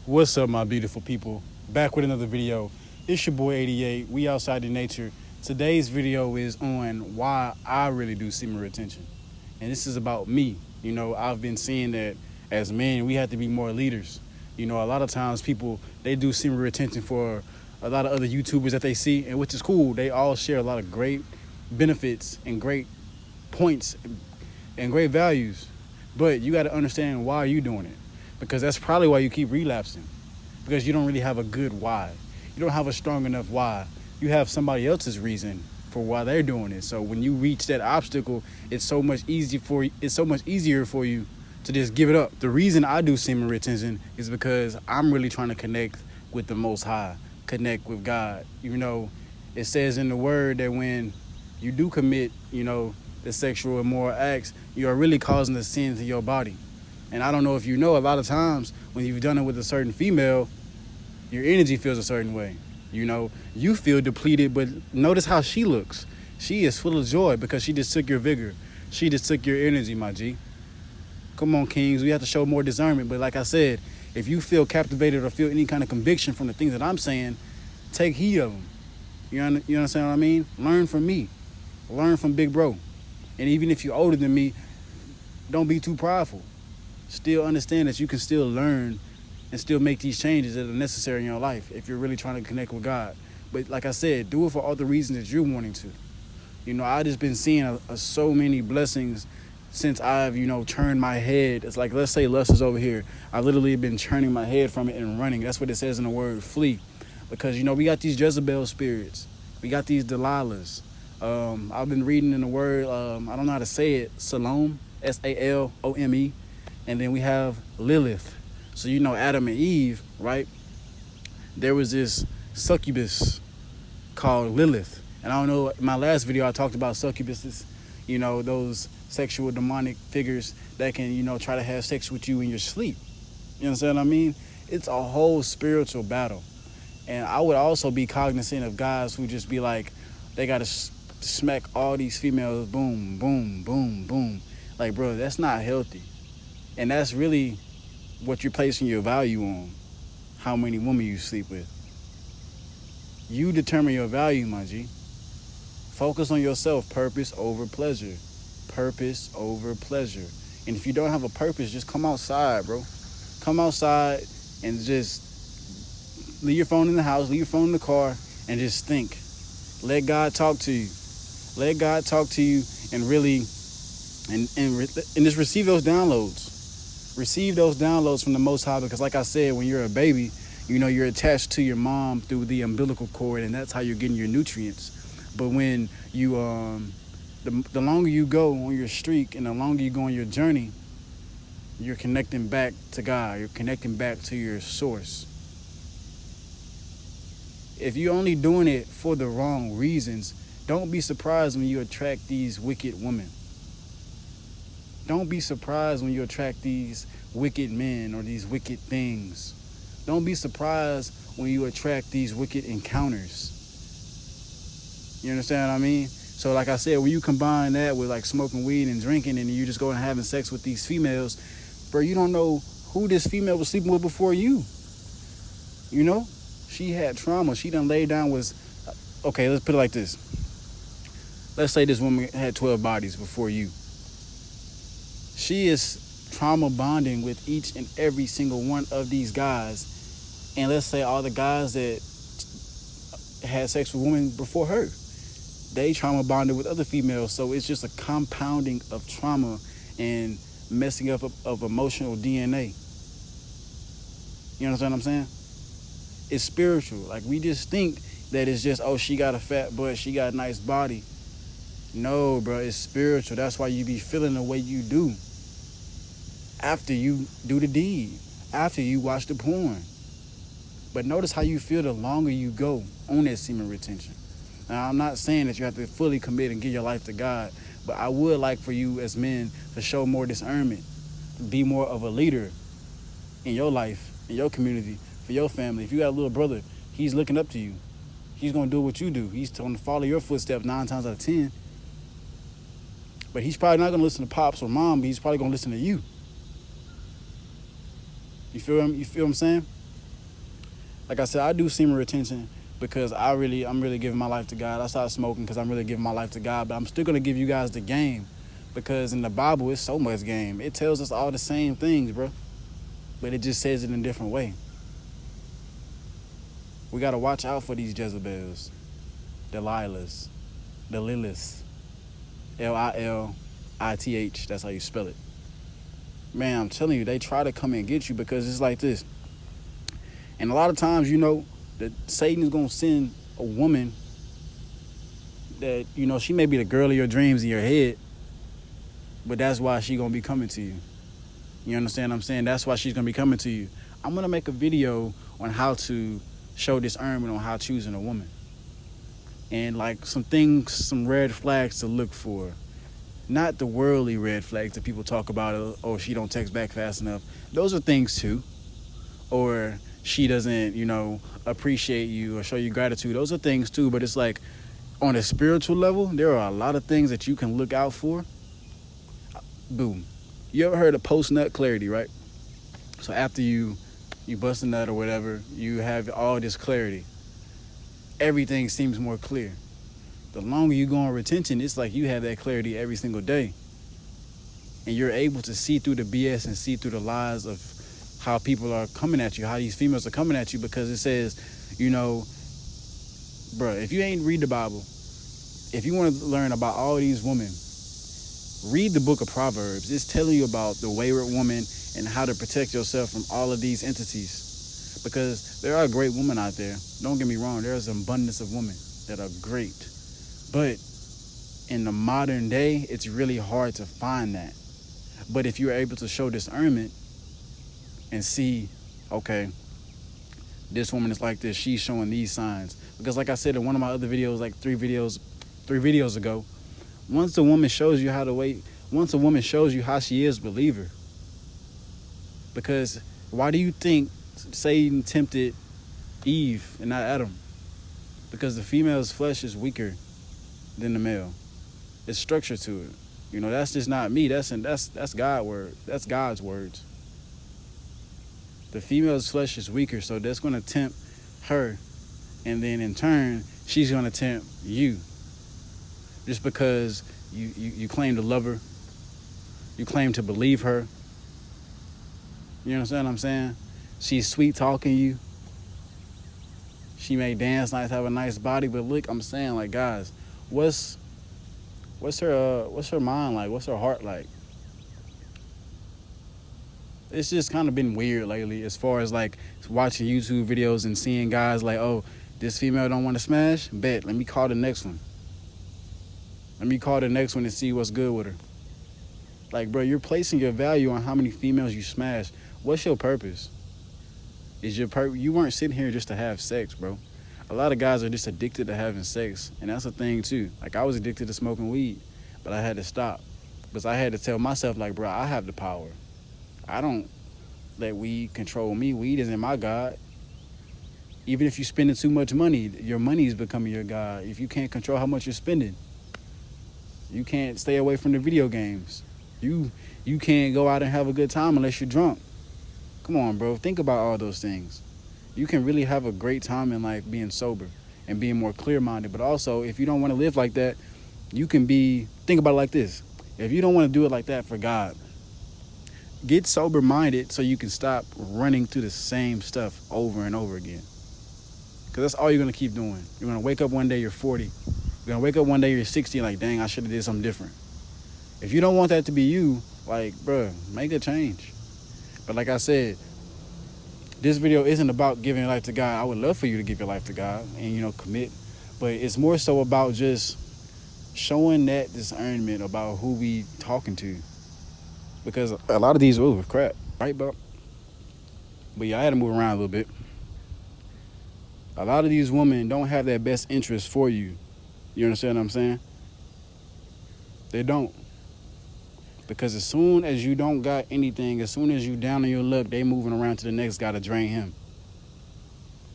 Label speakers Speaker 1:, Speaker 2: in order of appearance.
Speaker 1: What's up, my beautiful people? Back with another video. It's your boy 88. We outside in nature. Today's video is on why I really do semen retention. And this is about me. You know, I've been seeing that as men, we have to be more leaders. You know, a lot of times people, they do semen retention for a lot of other YouTubers that they see, and which is cool. They all share a lot of great benefits and great points and great values. But you got to understand why you doing it. Because that's probably why you keep relapsing. Because you don't really have a good why. You don't have a strong enough why. You have somebody else's reason for why they're doing it. So when you reach that obstacle, it's so much easier for you to just give it up. The reason I do semen retention is because I'm really trying to connect with the Most High, connect with God. You know, it says in the Word that when you do commit, the sexual immoral acts, you are really causing the sin to your body. And I don't know if you know, a lot of times when you've done it with a certain female, your energy feels a certain way. You know, you feel depleted, but notice how she looks. She is full of joy because she just took your vigor. She just took your energy, my G. Come on, kings. We have to show more discernment. But like I said, if you feel captivated or feel any kind of conviction from the things that I'm saying, take heed of them. You understand what I mean? Learn from me. Learn from Big Bro. And even if you're older than me, don't be too prideful. Still understand that you can still learn and still make these changes that are necessary in your life if you're really trying to connect with God. But like I said, do it for all the reasons that you're wanting to. You know, I just been seeing so many blessings since I've, turned my head. It's like, let's say lust is over here. I literally been turning my head from it and running. That's what it says in the word, flee. Because, we got these Jezebel spirits. We got these Delilahs. I've been reading in the word, I don't know how to say it, Salome, Salome. And then we have Lilith. So Adam and Eve, right? There was this succubus called Lilith. And I don't know, in my last video I talked about succubuses, those sexual demonic figures that can, try to have sex with you in your sleep. You understand what I mean? It's a whole spiritual battle. And I would also be cognizant of guys who just be like, they got to smack all these females, boom, boom, boom, boom. Like, bro, that's not healthy. And that's really what you're placing your value on, how many women you sleep with. You determine your value, my G. Focus on yourself, purpose over pleasure. Purpose over pleasure. And if you don't have a purpose, just come outside, bro. Come outside and just leave your phone in the house, leave your phone in the car, and just think. Let God talk to you. Let God talk to you and really, and just receive those downloads. Receive those downloads from the Most High, because like I said, when you're a baby, you're attached to your mom through the umbilical cord, and that's how you're getting your nutrients. But when you, the longer you go on your streak and the longer you go on your journey, you're connecting back to God. You're connecting back to your source. If you're only doing it for the wrong reasons, don't be surprised when you attract these wicked women. Don't be surprised when you attract these wicked men or these wicked things. Don't be surprised when you attract these wicked encounters. You understand what I mean? So like I said, when you combine that with like smoking weed and drinking, and you just going and having sex with these females, bro, you don't know who this female was sleeping with before you. She had trauma. She done laid down okay, let's put it like this. Let's say this woman had 12 bodies before you. She is trauma bonding with each and every single one of these guys. And let's say all the guys that had sex with women before her, they trauma bonded with other females. So it's just a compounding of trauma and messing up of emotional DNA. You understand what I'm saying? It's spiritual. Like, we just think that it's just, oh, she got a fat butt, she got a nice body. No, bro, it's spiritual. That's why you be feeling the way you do after you do the deed, after you watch the porn. But notice how you feel the longer you go on that semen retention. Now, I'm not saying that you have to fully commit and give your life to God, but I would like for you as men to show more discernment, be more of a leader in your life, in your community, for your family. If you got a little brother, he's looking up to you. He's going to do what you do. He's going to follow your footsteps 9 times out of 10. But he's probably not going to listen to Pops or Mom, but he's probably going to listen to you. You feel what I'm saying? Like I said, I do semen retention because I'm really giving my life to God. I started smoking because I'm really giving my life to God. But I'm still gonna give you guys the game, because in the Bible it's so much game. It tells us all the same things, bro, but it just says it in a different way. We gotta watch out for these Jezebels, Delilahs, Delilahs, Lilith. That's how you spell it. Man, I'm telling you, they try to come and get you because it's like this. And a lot of times, you know, that Satan is going to send a woman that, you know, she may be the girl of your dreams in your head, but that's why she's going to be coming to you. You understand what I'm saying? That's why she's going to be coming to you. I'm going to make a video on how to show discernment on how choosing a woman. And like some things, some red flags to look for. Not the worldly red flags that people talk about, oh, she don't text back fast enough. Those are things too. Or she doesn't, you know, appreciate you or show you gratitude. Those are things too, but it's like on a spiritual level, there are a lot of things that you can look out for. Boom. You ever heard of post-nut clarity, right? So after you bust a nut or whatever, you have all this clarity. Everything seems more clear. The longer you go on retention, it's like you have that clarity every single day. And you're able to see through the BS and see through the lies of how people are coming at you, how these females are coming at you, because it says, you know, bruh, if you ain't read the Bible, if you want to learn about all these women, read the book of Proverbs. It's telling you about the wayward woman and how to protect yourself from all of these entities. Because there are great women out there. Don't get me wrong, there's an abundance of women that are great. But in the modern day, it's really hard to find that. But if you're able to show discernment and see, okay, this woman is like this, she's showing these signs. Because like I said in one of my other videos, like three videos ago, once a woman shows you how to wait, once a woman shows you how she is, believe her. Because why do you think Satan tempted Eve and not Adam? Because the female's flesh is weaker than the male. It's structure to it. You know, that's just not me. That's God's word. That's God's words. The female's flesh is weaker, so that's going to tempt her, and then in turn, she's going to tempt you. Just because you claim to love her, you claim to believe her. You understand what I'm saying? She's sweet talking you. She may dance nice, have a nice body, but look, I'm saying, like, guys, what's her mind like? What's her heart like? It's just kind of been weird lately as far as like watching YouTube videos and seeing guys like, oh, this female don't want to smash? Bet, let me call the next one. Let me call the next one and see what's good with her. Like, bro, you're placing your value on how many females you smash. What's your purpose? You weren't sitting here just to have sex, bro. A lot of guys are just addicted to having sex, and that's a thing too. Like, I was addicted to smoking weed, but I had to stop because I had to tell myself, like, bro, I have the power. I don't let weed control me. Weed isn't my God. Even if you're spending too much money, your money is becoming your God. If you can't control how much you're spending, you can't stay away from the video games. You can't go out and have a good time unless you're drunk. Come on, bro. Think about all those things. You can really have a great time in life being sober and being more clear-minded. But also, if you don't want to live like that, you can think about it like this. If you don't want to do it like that for God, get sober-minded so you can stop running through the same stuff over and over again. Because that's all you're going to keep doing. You're going to wake up one day, you're 40. You're going to wake up one day, you're 60, like, dang, I should have did something different. If you don't want that to be you, like, bro, make a change. But like I said, this video isn't about giving your life to God. I would love for you to give your life to God and, you know, commit. But it's more so about just showing that discernment about who we talking to. Because a lot of these are crap, right, bro? But yeah, I had to move around a little bit. A lot of these women don't have their best interest for you. You understand what I'm saying? They don't. Because as soon as you don't got anything, as soon as you down on your luck, they moving around to the next guy to drain him.